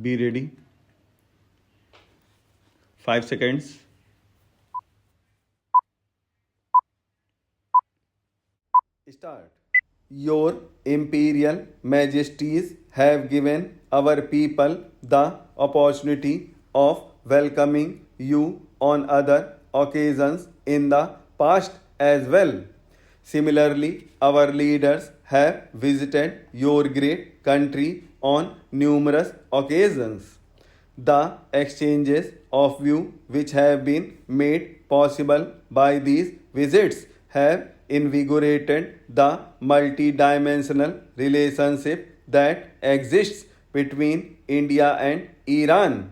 Be ready. 5 seconds. Start. Your Imperial Majesties have given our people the opportunity of welcoming you on other occasions in the past as well. Similarly, our leaders have visited your great country on numerous occasions. The exchanges of view which have been made possible by these visits have invigorated the multidimensional relationship that exists between India and Iran.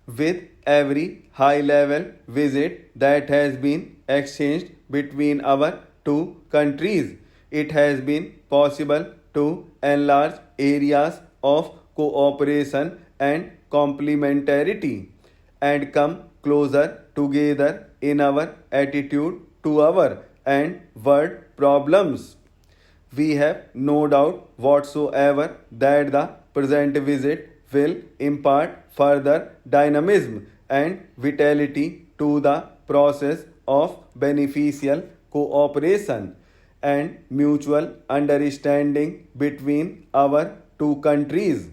With every high level visit that has been exchanged between our two countries, it has been possible to enlarge areas of cooperation and complementarity and come closer together in our attitude to our and world problems. We have no doubt whatsoever that the present visit will impart further dynamism and vitality to the process of beneficial cooperation and mutual understanding between our two countries.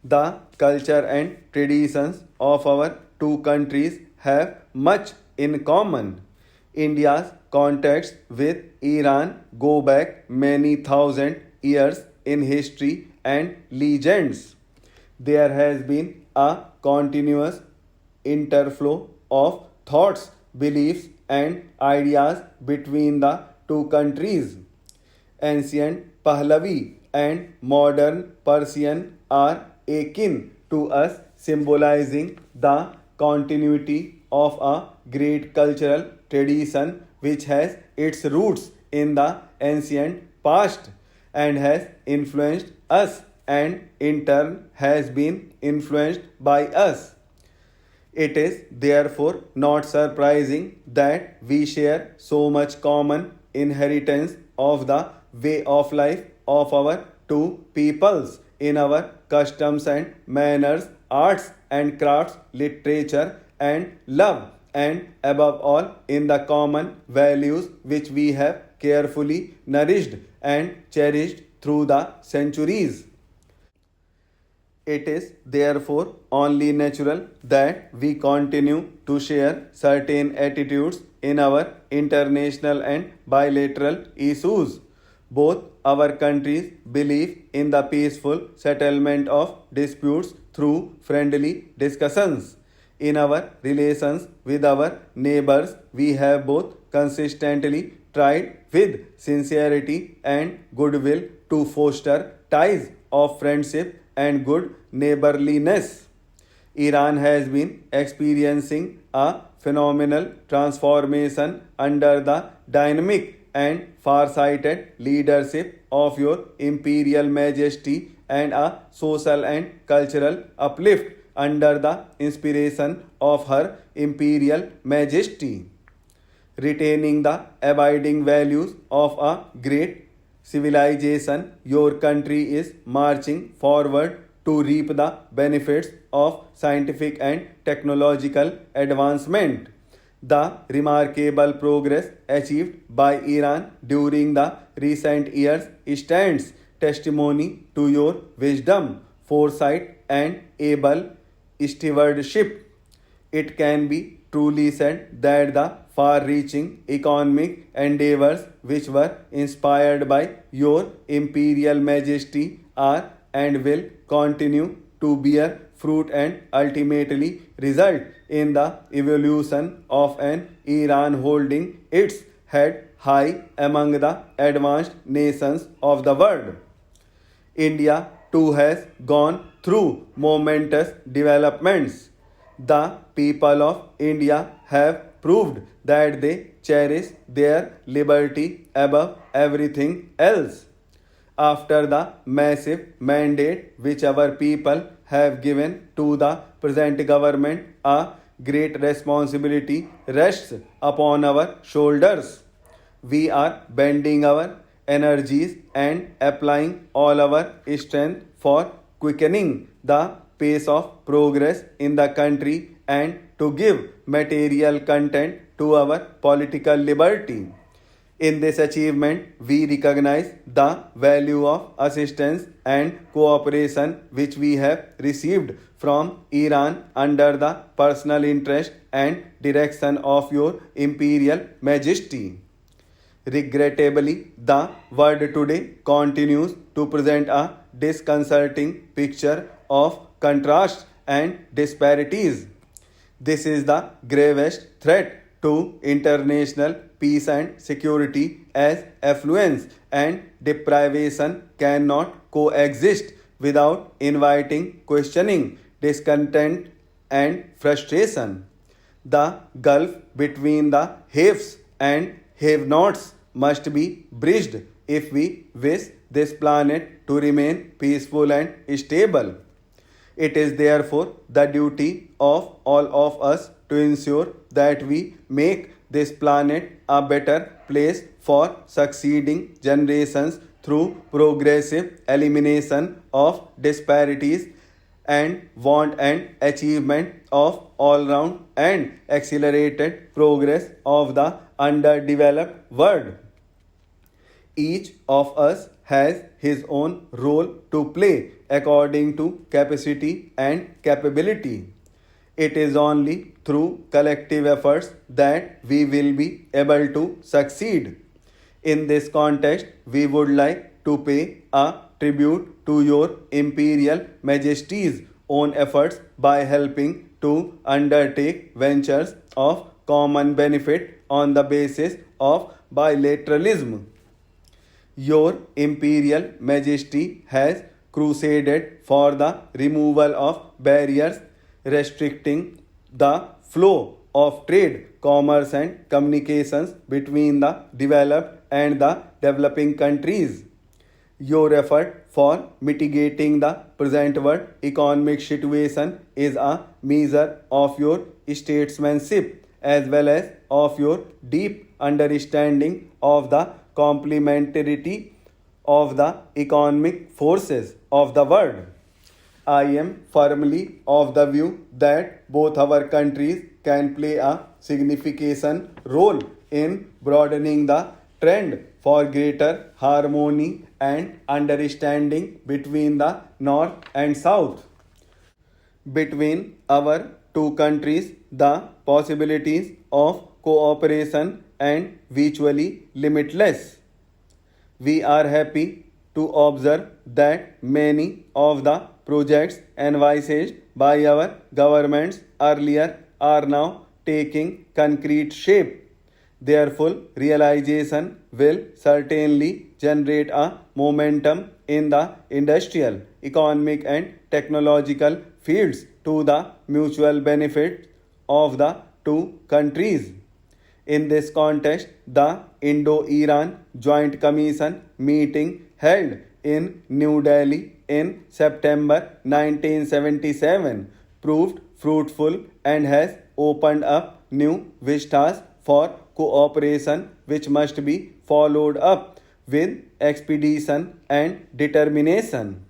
The culture and traditions of our two countries have much in common. India's contacts with Iran go back many thousand years in history and legends. There has been a continuous interflow of thoughts, beliefs, and ideas between the two countries. Ancient Pahlavi and modern Persian are akin to us, symbolizing the continuity of a great cultural tradition which has its roots in the ancient past and has influenced us and in turn has been influenced by us. It is therefore not surprising that we share so much common inheritance of the way of life of our two peoples in our customs and manners, arts and crafts, literature and love, and above all in the common values which we have carefully nourished and cherished through the centuries. It is therefore only natural that we continue to share certain attitudes in our international and bilateral issues. Both our countries believe in the peaceful settlement of disputes through friendly discussions. In our relations with our neighbors, we have both consistently tried with sincerity and goodwill to foster ties of friendship and good neighborliness. Iran has been experiencing a phenomenal transformation under the dynamic and far-sighted leadership of your Imperial Majesty and a social and cultural uplift under the inspiration of Her Imperial Majesty. Retaining the abiding values of a great civilization, your country is marching forward to reap the benefits of scientific and technological advancement. The remarkable progress achieved by Iran during the recent years stands testimony to your wisdom, foresight, and able stewardship. It can be truly said that the far reaching economic endeavors which were inspired by your Imperial Majesty are and will continue to bear fruit and ultimately result in the evolution of an Iran holding its head high among the advanced nations of the world. India too has gone through momentous developments. The people of India have proved that they cherish their liberty above everything else. After the massive mandate which our people have given to the present government, a great responsibility rests upon our shoulders. We are bending our energies and applying all our strength for quickening the pace of progress in the country and to give material content to our political liberty. In this achievement, we recognize the value of assistance and cooperation which we have received from Iran under the personal interest and direction of Your Imperial Majesty. Regrettably, the world today continues to present a disconcerting picture of contrasts and disparities. This is the gravest threat to international peace and security, as affluence and deprivation cannot coexist without inviting questioning, discontent, and frustration. The gulf between the haves and have nots must be bridged if we wish this planet to remain peaceful and stable. It is therefore the duty of all of us to ensure that we make this planet a better place for succeeding generations through progressive elimination of disparities and want and achievement of all-round and accelerated progress of the underdeveloped world. Each of us has his own role to play according to capacity and capability. It is only through collective efforts that we will be able to succeed. In this context, we would like to pay a tribute to Your Imperial Majesty's own efforts by helping to undertake ventures of common benefit on the basis of bilateralism. Your Imperial Majesty has crusaded for the removal of barriers restricting the flow of trade, commerce, and communications between the developed and the developing countries. Your effort for mitigating the present world economic situation is a measure of your statesmanship as well as of your deep understanding of the complementarity of the economic forces of the world. I am firmly of the view that both our countries can play a significant role in broadening the trend for greater harmony and understanding between the North and South. Between our two countries, the possibilities of cooperation and virtually limitless. We are happy to observe that many of the projects envisaged by our governments earlier are now taking concrete shape. Their full realization will certainly generate a momentum in the industrial, economic, and technological fields to the mutual benefit of the two countries. In this context, the Indo-Iran Joint Commission meeting held in New Delhi in September 1977 proved fruitful and has opened up new vistas for cooperation which must be followed up with expedition and determination.